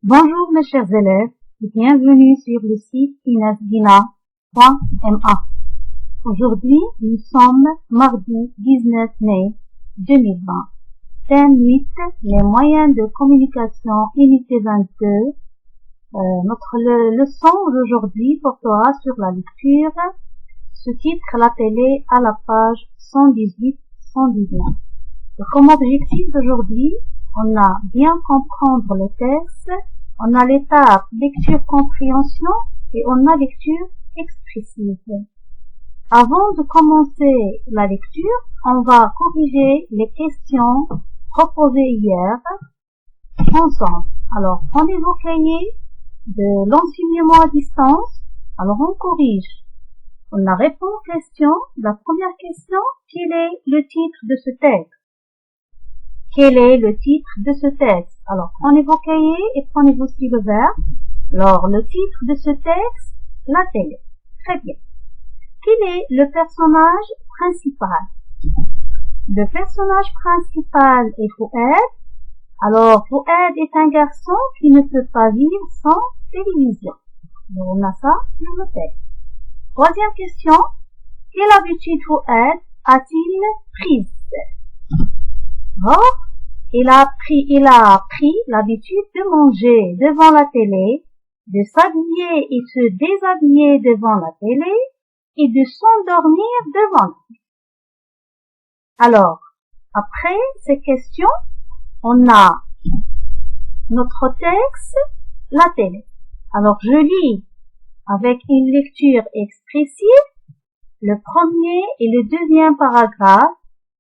Bonjour mes chers élèves et bienvenue sur le site inasgina.ma. Aujourd'hui, nous sommes mardi 19 mai 2020. Thème 8, les moyens de communication, unité 22. Notre leçon d'aujourd'hui portera sur la lecture. Ce titre, la télé, à la page 118-119. Comme objectif d'aujourd'hui, on a bien comprendre le texte, on a l'étape lecture-compréhension et on a lecture expressive. Avant de commencer la lecture, on va corriger les questions proposées hier ensemble. Alors, prenez vos cahiers de l'enseignement à distance. Alors, on corrige. On a répondu aux questions. La première question, quel est le titre de ce texte? Quel est le titre de ce texte? Alors, prenez vos cahiers et prenez vos stylos verts. Alors, le titre de ce texte, la télé. Très bien. Quel est le personnage principal? Le personnage principal est Fouad. Alors, Fouad est un garçon qui ne peut pas vivre sans télévision. Donc, on a ça sur le texte. Troisième question. Quelle habitude Fouad a-t-il prise? Or, il a pris l'habitude de manger devant la télé, de s'habiller et se déshabiller devant la télé et de s'endormir devant la télé. Alors, après ces questions, on a notre texte, la télé. Alors, je lis avec une lecture expressive le premier et le deuxième paragraphe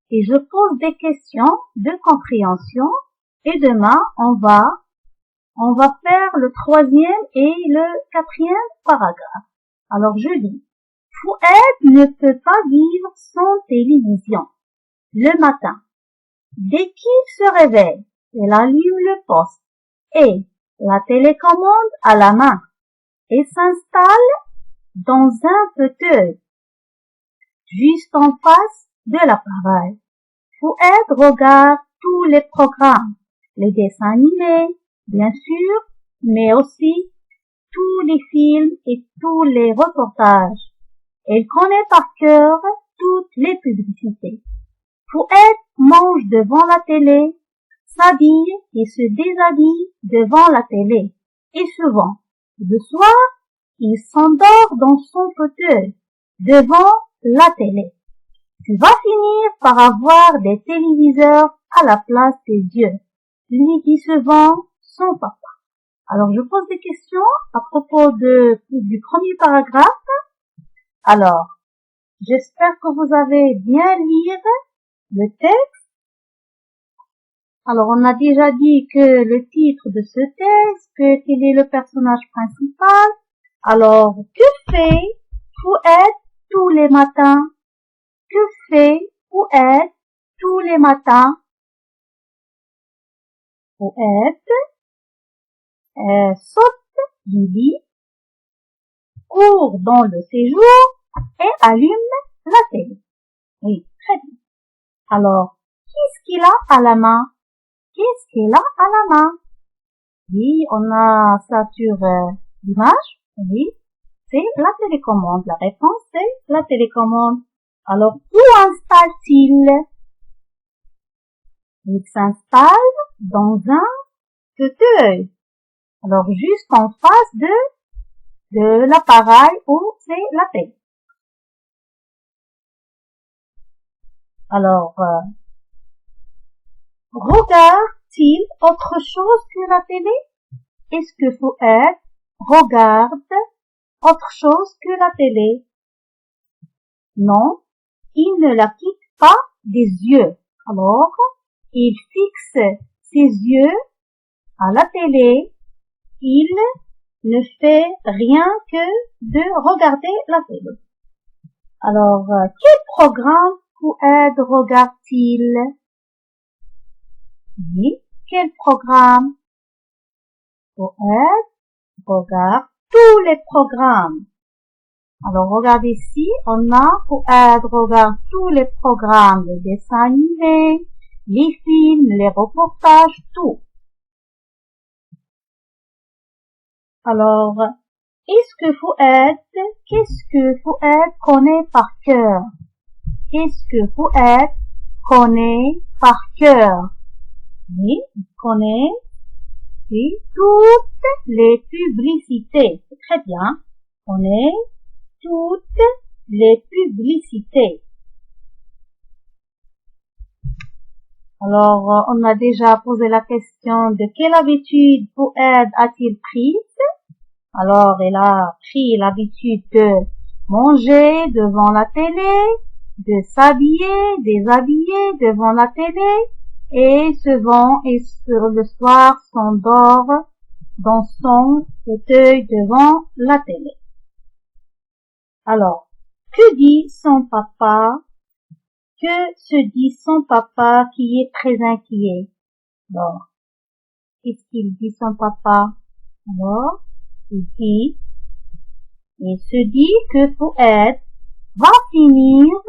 et je pose des questions de compréhension et demain on va faire le troisième et le quatrième paragraphe. Alors je lis. Fouad ne peut pas vivre sans télévision. Le matin, dès qu'il se réveille, il allume le poste et la télécommande à la main et s'installe dans un fauteuil juste en face de l'appareil. Fouad regarde tous les programmes, les dessins animés, bien sûr, mais aussi tous les films et tous les reportages. Il connaît par cœur toutes les publicités. Fouad mange devant la télé, s'habille et se déshabille devant la télé. Et souvent, le soir, il s'endort dans son fauteuil devant la télé. Tu vas finir par avoir des téléviseurs à la place des yeux. Lui qui se vend son papa. Alors, je pose des questions à propos du premier paragraphe. Alors, j'espère que vous avez bien lire le texte. Alors, on a déjà dit que le titre de ce texte, quel est le personnage principal. Alors, que fait Fouad tous les matins? Que fait Fouad tous les matins? Fouad saute du lit, court dans le séjour et allume la télé. Oui, très bien. Alors, qu'est-ce qu'il a à la main? Qu'est-ce qu'il a à la main? Oui, on a ça sur l'image. Oui, c'est la télécommande. La réponse, c'est la télécommande. Alors, où installe-t-il? Il s'installe dans un fauteuil. Alors, juste en face de l'appareil où c'est la télé. Alors, regarde-t-il autre chose que la télé? Est-ce que Fouad regarde autre chose que la télé? Non, il ne la quitte pas des yeux. Alors, il fixe ses yeux à la télé. Il ne fait rien que de regarder la télé. Alors, quel programme Fouad regarde-t-il? Oui, quel programme? Fouad regarde tous les programmes. Alors, regardez ici, on a Fouad regarde tous les programmes, les dessins animés, les films, les reportages, tout. Alors, qu'est-ce que Fouad connaît par cœur? Qu'est-ce que Fouad connaît par cœur? Oui, il connaît toutes les publicités. C'est très bien. On connaît toutes les publicités. Alors, on a déjà posé la question de quelle habitude Fouad a-t-il prise? Alors, il a pris l'habitude de manger devant la télé, de s'habiller, déshabiller devant la télé, et souvent, et sur le soir, s'endort dans son fauteuil devant la télé. Alors, que dit son papa? Que se dit son papa qui est très inquiet? Alors, qu'est-ce qu'il dit son papa? Alors, il se dit que Fouad va finir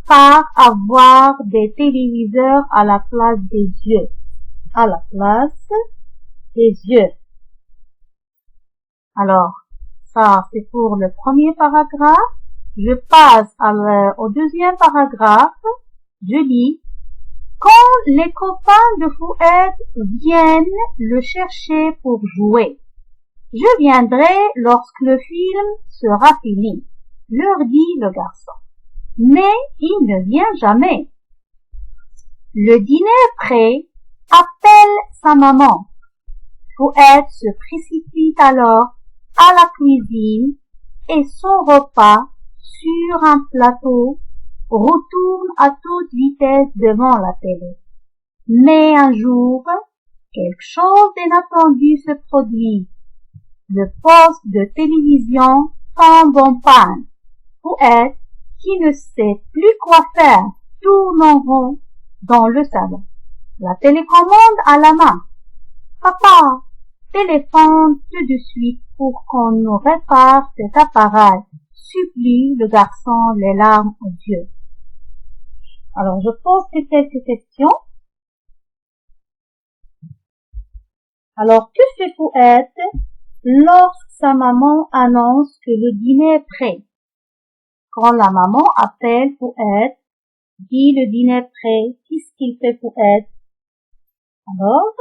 par avoir des téléviseurs à la place des yeux. Alors, ça, c'est pour le premier paragraphe. Je passe au deuxième paragraphe. Je lis: quand les copains de Fouad viennent le chercher pour jouer, je viendrai lorsque le film sera fini, leur dit le garçon. Mais il ne vient jamais. Le dîner prêt, appelle sa maman. Fouad se précipite alors à la cuisine et son repas sur un plateau retourne à toute vitesse devant la télé. Mais un jour, quelque chose d'inattendu se produit. Le poste de télévision tombe en panne. Fouad, qui ne sait plus quoi faire, tourne en rond dans le salon. La télécommande à la main. Papa, téléphone tout de suite pour qu'on nous répare cet appareil, supplie le garçon, les larmes aux yeux. Alors, je pose quelques questions. Alors, que fait Fouad lorsque sa maman annonce que le dîner est prêt? Quand la maman appelle Fouad, dit le dîner est prêt, qu'est-ce qu'il fait Fouad? Alors,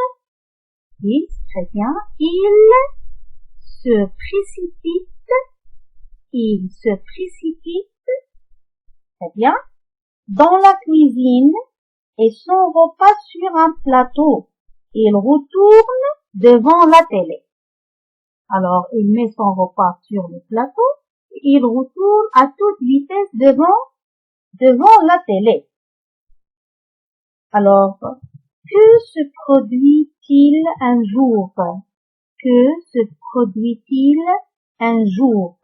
oui, très bien, il se précipite, très bien, dans la cuisine et son repas sur un plateau. Il retourne devant la télé. Alors, il met son repas sur le plateau et il retourne à toute vitesse devant la télé. Alors, que se produit-il un jour? Que se produit-il un jour?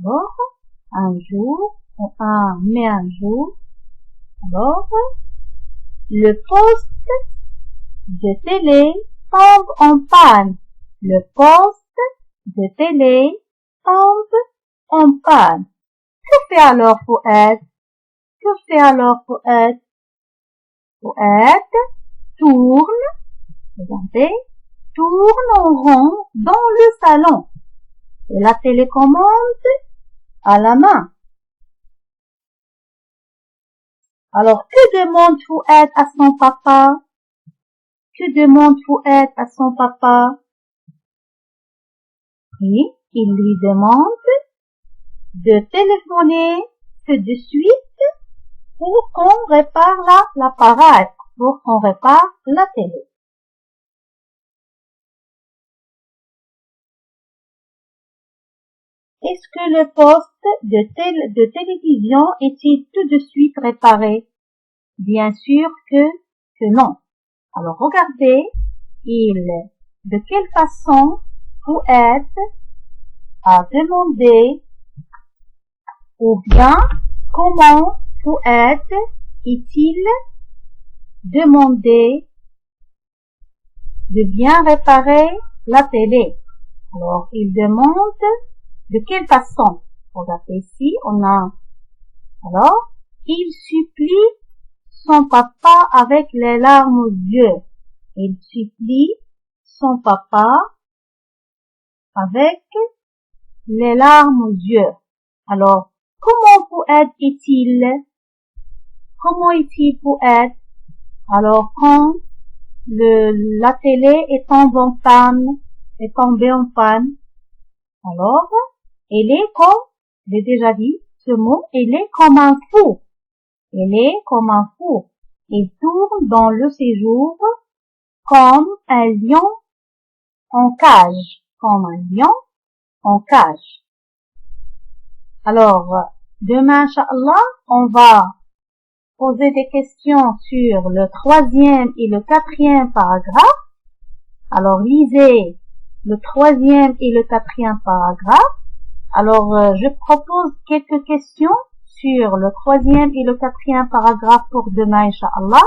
Alors, un jour, alors, le poste de télé tombe en panne. Le poste de télé tombe en panne. Que fait alors Fouad? Fouad tourne en rond dans le salon et la télécommande à la main. Alors, que demande Fouad à son papa? Oui, il lui demande de téléphoner tout de suite pour qu'on répare l'appareil, pour qu'on répare la télé. Est-ce que le poste de télévision est-il tout de suite réparé? Bien sûr que non. Alors regardez, de quelle façon Fouad a demandé, ou bien comment Fouad est-il demandé de bien réparer la télé? Alors il demande de quelle façon? Regardez ici, on a, alors, il supplie son papa avec les larmes aux yeux. Il supplie son papa avec les larmes aux yeux. Alors, comment Fouad est-il? Comment est-il Fouad? Alors, quand la télé est tombée en panne, alors, il est comme, j'ai déjà dit ce mot, il est comme un fou. Il est comme un fou. Il tourne dans le séjour comme un lion en cage. Comme un lion en cage. Alors, demain, Inch'Allah, on va poser des questions sur le 3e et le 4e paragraphe. Alors, lisez le 3e et le 4e paragraphe. Alors, je propose quelques questions sur le 3e et le 4e paragraphe pour demain, Inch'Allah,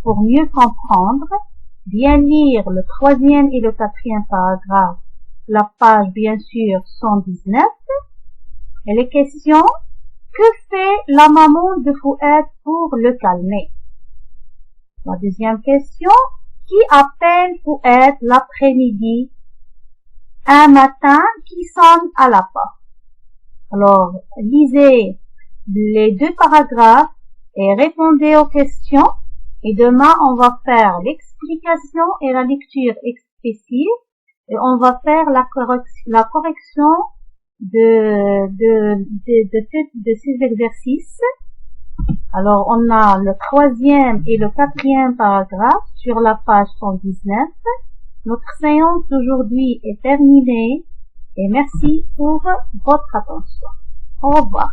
pour mieux comprendre. Bien lire le 3e et le 4e paragraphe, la page, bien sûr, 119. Et les questions: que fait la maman de Fouad pour le calmer? La deuxième question: qui appelle Fouad l'après-midi? Un matin qui sonne à la porte. Alors, lisez les deux paragraphes et répondez aux questions. Et demain, on va faire l'explication et la lecture explicite. Et on va faire la correction de ces exercices. Alors, on a le 3e et le 4e paragraphe sur la page 119. Notre séance d'aujourd'hui est terminée et merci pour votre attention. Au revoir.